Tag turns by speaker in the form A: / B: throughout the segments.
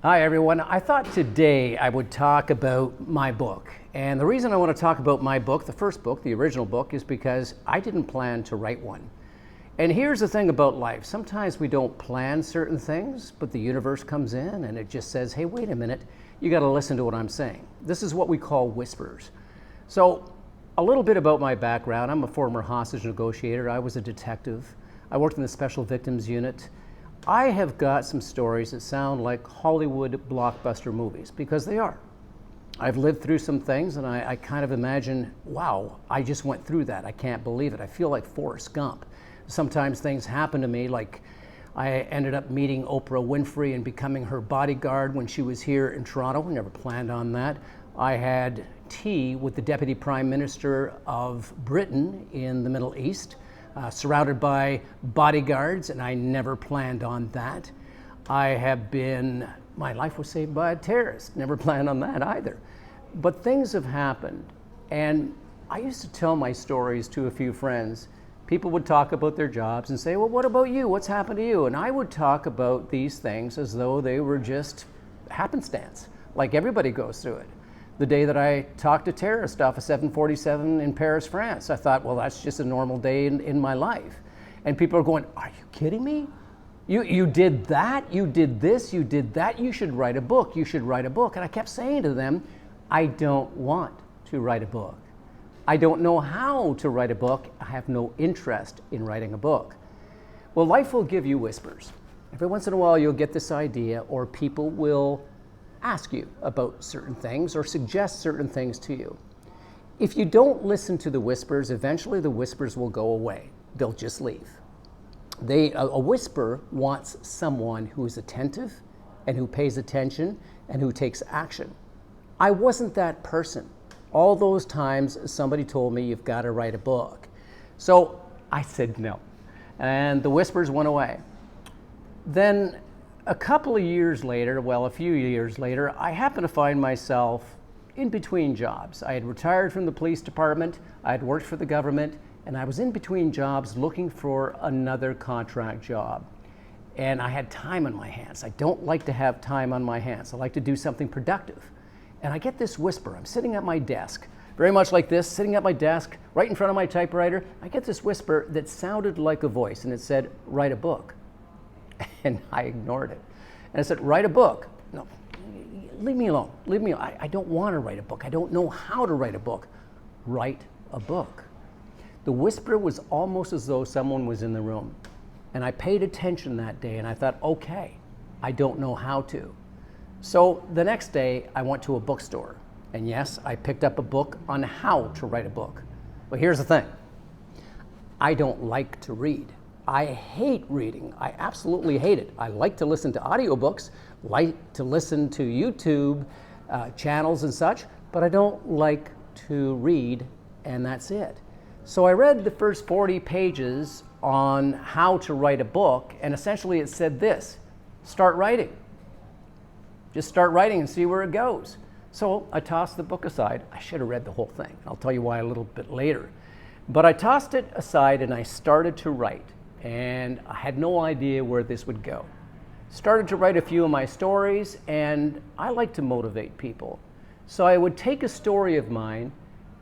A: Hi everyone. I thought today I would talk about my book. And the reason I want to talk about my book, the first book, the original book, is because I didn't plan to write one. And here's the thing about life. Sometimes we don't plan certain things, but the universe comes in and it just says, hey, wait a minute, you got to listen to what I'm saying. This is what we call whispers. So a little bit about my background. I'm a former hostage negotiator. I was a detective. I worked in the Special Victims Unit. I have got some stories that sound like Hollywood blockbuster movies, because they are. I've lived through some things and I kind of imagine, wow, I just went through that. I can't believe it. I feel like Forrest Gump. Sometimes things happen to me, like I ended up meeting Oprah Winfrey and becoming her bodyguard when she was here in Toronto. Never planned on that. I had tea with the Deputy Prime Minister of Britain in the Middle East. Surrounded by bodyguards, and I never planned on that. My life was saved by a terrorist. Never planned on that either. But things have happened, and I used to tell my stories to a few friends. People would talk about their jobs and say, well, what about you? What's happened to you? And I would talk about these things as though they were just happenstance, like everybody goes through it. The day that I talked a terrorist off a 747 in Paris, France, I thought, well, that's just a normal day in my life. And people are going, are you kidding me? You did that? You did this? You did that? You should write a book. You should write a book. And I kept saying to them, I don't want to write a book. I don't know how to write a book. I have no interest in writing a book. Well, life will give you whispers. Every once in a while, you'll get this idea, or people will ask you about certain things or suggest certain things to you. If you don't listen to the whispers, eventually the whispers will go away. They'll just leave. A whisper wants someone who is attentive and who pays attention and who takes action. I wasn't that person. All those times somebody told me, you've got to write a book. So I said no. And the whispers went away. Then a couple of years later, well, a few years later, I happened to find myself in between jobs. I had retired from the police department, I had worked for the government, and I was in between jobs looking for another contract job. And I had time on my hands. I don't like to have time on my hands. I like to do something productive. And I get this whisper. I'm sitting at my desk, very much like this, sitting at my desk, right in front of my typewriter. I get this whisper that sounded like a voice, and it said, write a book. And I ignored it. And I said, write a book. No, leave me alone. Leave me alone. I don't want to write a book. I don't know how to write a book. Write a book. The whisper was almost as though someone was in the room. And I paid attention that day and I thought, okay, I don't know how to. So the next day I went to a bookstore. And yes, I picked up a book on how to write a book. But here's the thing. I don't like to read. I hate reading. I absolutely hate it. I like to listen to audiobooks, like to listen to YouTube channels and such, but I don't like to read, and that's it. So I read the first 40 pages on how to write a book, and essentially it said this: start writing. Just start writing and see where it goes. So I tossed the book aside. I should have read the whole thing. I'll tell you why a little bit later. But I tossed it aside and I started to write. And I had no idea where this would go. Started to write a few of my stories, and I like to motivate people. So I would take a story of mine,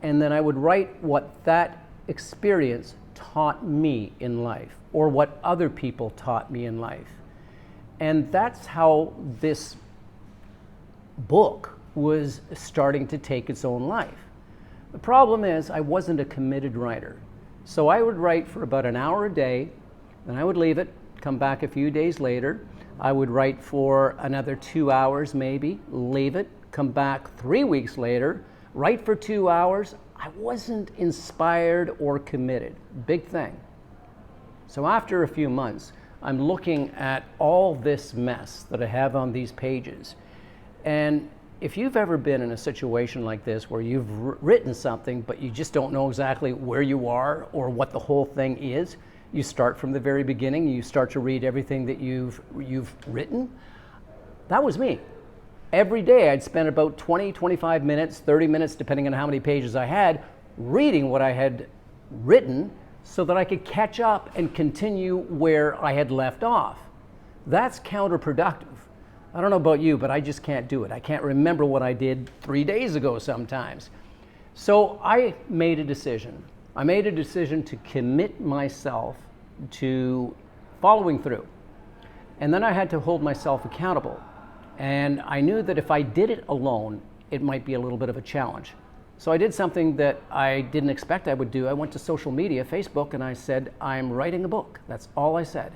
A: and then I would write what that experience taught me in life, or what other people taught me in life. And that's how this book was starting to take its own life. The problem is I wasn't a committed writer. So I would write for about an hour a day, then I would leave it, come back a few days later. I would write for another 2 hours maybe, leave it, come back 3 weeks later, write for 2 hours. I wasn't inspired or committed. Big thing. So after a few months, I'm looking at all this mess that I have on these pages. And if you've ever been in a situation like this where you've written something but you just don't know exactly where you are or what the whole thing is, you start from the very beginning, you start to read everything that you've written. That was me. Every day I'd spend about 20, 25 minutes, 30 minutes, depending on how many pages I had, reading what I had written so that I could catch up and continue where I had left off. That's counterproductive. I don't know about you, but I just can't do it. I can't remember what I did 3 days ago sometimes. So I made a decision. I made a decision to commit myself to following through. And then I had to hold myself accountable. And I knew that if I did it alone, it might be a little bit of a challenge. So I did something that I didn't expect I would do. I went to social media, Facebook, and I said, I'm writing a book. That's all I said.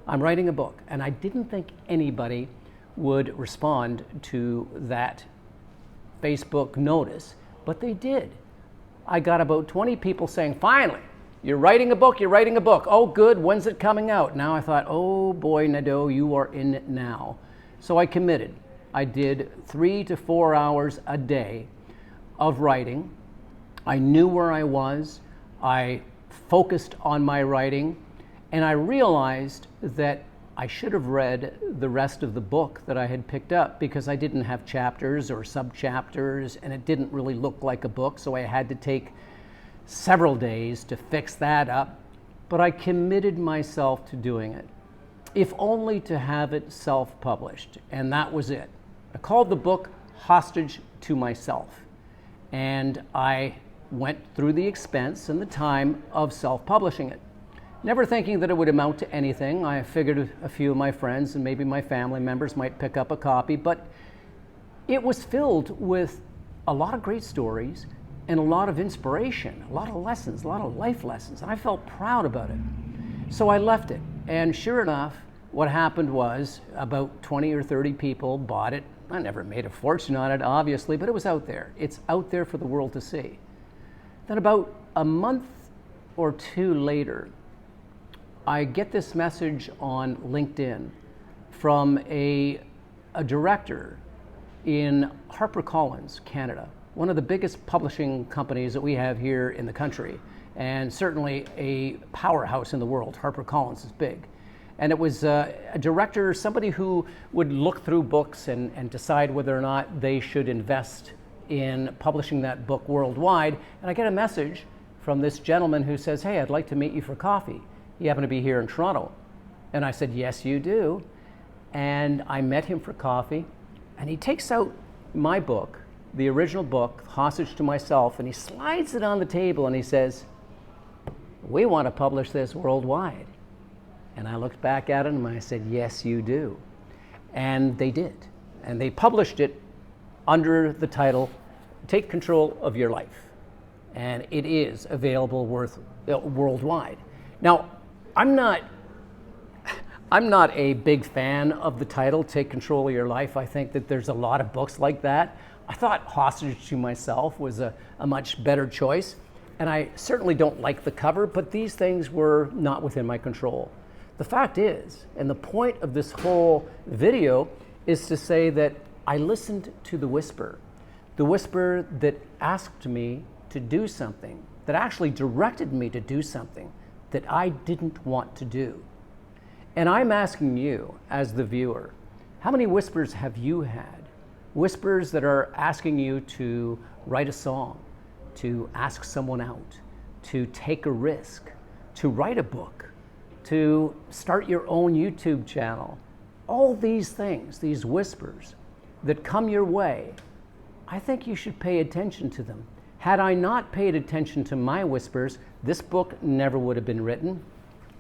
A: I'm writing a book. And I didn't think anybody would respond to that Facebook notice, but they did. I got about 20 people saying, finally, you're writing a book, you're writing a book. Oh, good, when's it coming out? Now I thought, oh boy, Nadeau, you are in it now. So I committed. I did 3 to 4 hours a day of writing. I knew where I was. I focused on my writing, and I realized that I should have read the rest of the book that I had picked up because I didn't have chapters or sub-chapters, and it didn't really look like a book, so I had to take several days to fix that up. But I committed myself to doing it, if only to have it self-published, and that was it. I called the book Hostage to Myself, and I went through the expense and the time of self-publishing it. Never thinking that it would amount to anything. I figured a few of my friends and maybe my family members might pick up a copy, but it was filled with a lot of great stories and a lot of inspiration, a lot of lessons, a lot of life lessons, and I felt proud about it. So I left it, and sure enough, what happened was about 20 or 30 people bought it. I never made a fortune on it, obviously, but it was out there. It's out there for the world to see. Then about a month or two later, I get this message on LinkedIn from a director in HarperCollins, Canada, one of the biggest publishing companies that we have here in the country, and certainly a powerhouse in the world. HarperCollins is big. And it was a director, somebody who would look through books and decide whether or not they should invest in publishing that book worldwide. And I get a message from this gentleman who says, hey, I'd like to meet you for coffee. You happen to be here in Toronto. And I said, yes, you do. And I met him for coffee, and he takes out my book, the original book, Hostage to Myself, and he slides it on the table and he says, we want to publish this worldwide. And I looked back at him and I said, yes, you do. And they did. And they published it under the title, Take Control of Your Life. And it is available worldwide. Now, I'm not a big fan of the title, Take Control of Your Life. I think that there's a lot of books like that. I thought Hostage to Myself was a much better choice. And I certainly don't like the cover, but these things were not within my control. The fact is, and the point of this whole video is to say that I listened to the whisper that asked me to do something, that actually directed me to do something that I didn't want to do. And I'm asking you, as the viewer, how many whispers have you had? Whispers that are asking you to write a song, to ask someone out, to take a risk, to write a book, to start your own YouTube channel. All these things, these whispers that come your way, I think you should pay attention to them. Had I not paid attention to my whispers, this book never would have been written,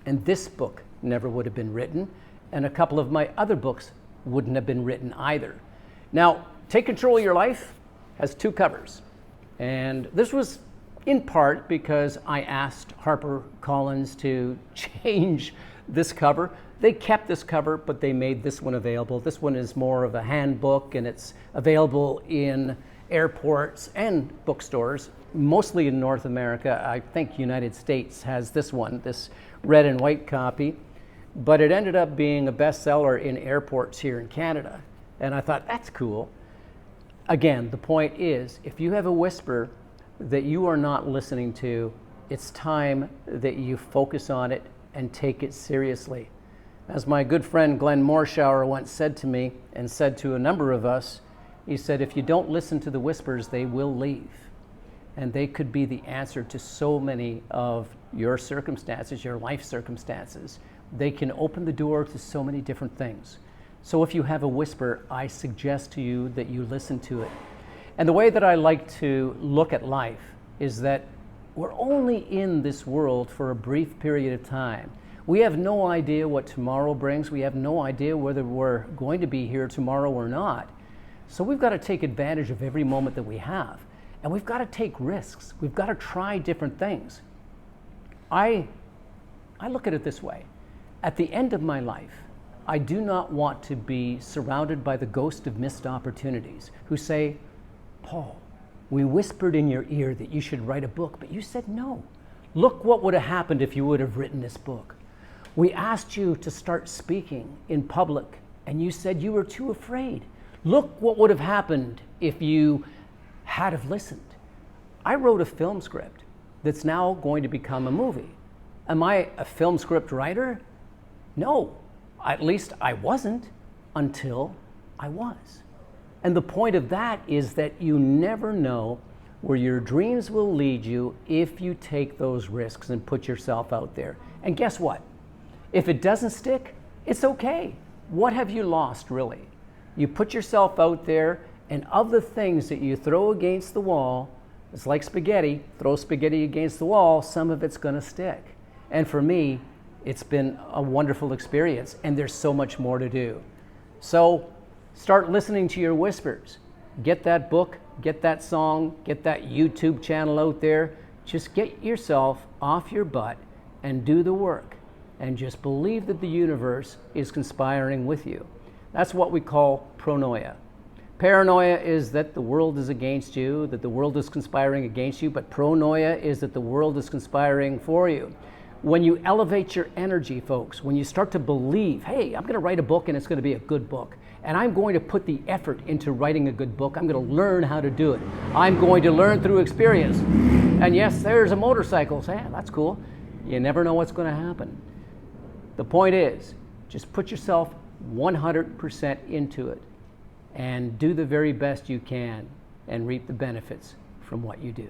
A: and this book never would have been written, and a couple of my other books wouldn't have been written either. Now, Take Control of Your Life has 2 covers, and this was in part because I asked HarperCollins to change this cover. They kept this cover, but they made this one available. This one is more of a handbook, and it's available in airports and bookstores, mostly in North America. I think United States has this one, this red and white copy, but it ended up being a bestseller in airports here in Canada. And I thought, that's cool. Again, the point is, if you have a whisper that you are not listening to, it's time that you focus on it and take it seriously. As my good friend Glenn Morshower once said to me, and said to a number of us, he said, if you don't listen to the whispers, they will leave. And they could be the answer to so many of your circumstances, your life circumstances. They can open the door to so many different things. So if you have a whisper, I suggest to you that you listen to it. And the way that I like to look at life is that we're only in this world for a brief period of time. We have no idea what tomorrow brings. We have no idea whether we're going to be here tomorrow or not. So we've got to take advantage of every moment that we have. And we've got to take risks. We've got to try different things. I look at it this way. At the end of my life, I do not want to be surrounded by the ghost of missed opportunities who say, Paul, we whispered in your ear that you should write a book, but you said no. Look what would have happened if you would have written this book. We asked you to start speaking in public, and you said you were too afraid. Look what would have happened if you had have listened. I wrote a film script that's now going to become a movie. Am I a film script writer? No, at least I wasn't until I was. And the point of that is that you never know where your dreams will lead you if you take those risks and put yourself out there. And guess what? If it doesn't stick, it's okay. What have you lost, really? You put yourself out there, and of the things that you throw against the wall, it's like spaghetti. Throw spaghetti against the wall, some of it's going to stick. And for me, it's been a wonderful experience, and there's so much more to do. So start listening to your whispers. Get that book, get that song, get that YouTube channel out there. Just get yourself off your butt and do the work. And just believe that the universe is conspiring with you. That's what we call pronoia. Paranoia is that the world is against you, that the world is conspiring against you, but pronoia is that the world is conspiring for you. When you elevate your energy, folks, when you start to believe, hey, I'm going to write a book and it's going to be a good book, and I'm going to put the effort into writing a good book, I'm going to learn how to do it. I'm going to learn through experience. And yes, there's a motorcycle. Say, yeah, that's cool. You never know what's going to happen. The point is, just put yourself 100% into it and do the very best you can and reap the benefits from what you do.